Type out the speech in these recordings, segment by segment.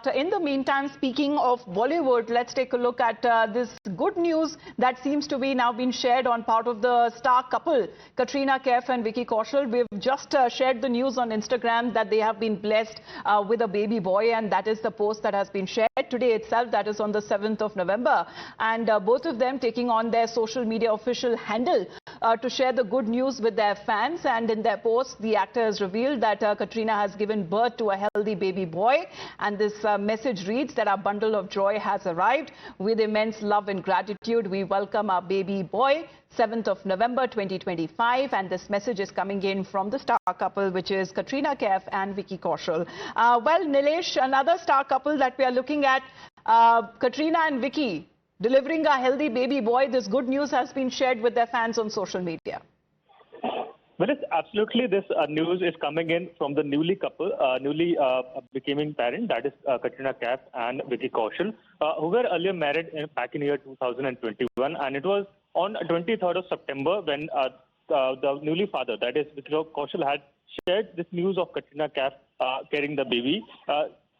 In the meantime, speaking of Bollywood, let's take a look at this good news that seems to be now being shared on part of the star couple, Katrina Kaif and Vicky Kaushal. We've just shared the news on Instagram that they have been blessed with a baby boy, and that is the post that has been shared today itself. That is on the 7th of November. And both of them taking on their social media official handle to share the good news with their fans. And in their post, the actor has revealed that Katrina has given birth to a healthy baby boy. And this message reads that our bundle of joy has arrived. With immense love and gratitude, we welcome our baby boy, 7th of November 2025. And this message is coming in from the star couple, which is Katrina Kaif and Vicky Kaushal. Well, Nilesh, another star couple that we are looking at, Katrina and Vicky, delivering a healthy baby boy. This good news has been shared with their fans on social media. Well, it's absolutely, this news is coming in from the newly becoming parent, that is Katrina Kaif and Vicky Kaushal, who were earlier married back in year 2021, and it was on 23rd of September when the newly father, that is Vicky Kaushal, had shared this news of Katrina Kaif carrying the baby,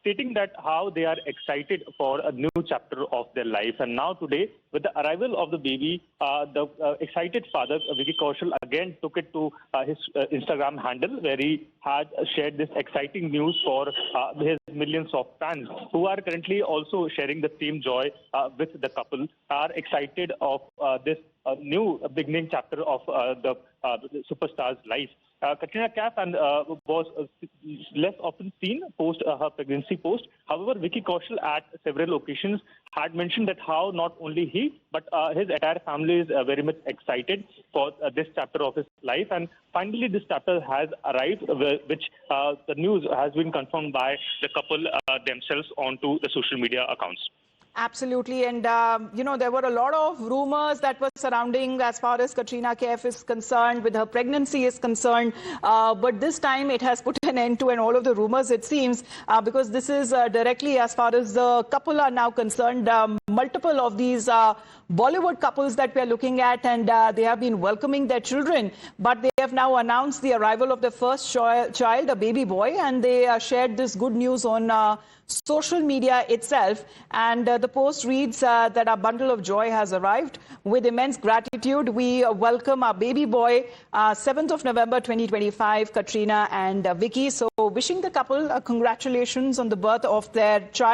stating that how they are excited for a new chapter of their life. And now today, with the arrival of the baby, the excited father, Vicky Kaushal, again took it to his Instagram handle, where he had shared this exciting news for his millions of fans, who are currently also sharing the same joy with the couple, are excited of this new beginning chapter of the superstar's life. Katrina Kaif was less often seen post her pregnancy post. However, Vicky Kaushal at several occasions had mentioned that how not only he but his entire family is very much excited for this chapter of his life. And finally, this chapter has arrived, which the news has been confirmed by the couple themselves onto the social media accounts. Absolutely. And, you know, there were a lot of rumors that were surrounding as far as Katrina Kaif is concerned, with her pregnancy is concerned. But this time it has put an end to all of the rumors, it seems, because this is directly as far as the couple are now concerned. Multiple of these Bollywood couples that we are looking at, and they have been welcoming their children. But they have now announced the arrival of their first child, a baby boy, and they shared this good news on social media itself. And the post reads that our bundle of joy has arrived. With immense gratitude, we welcome our baby boy, 7th of November 2025, Katrina and Vicky. So wishing the couple congratulations on the birth of their child.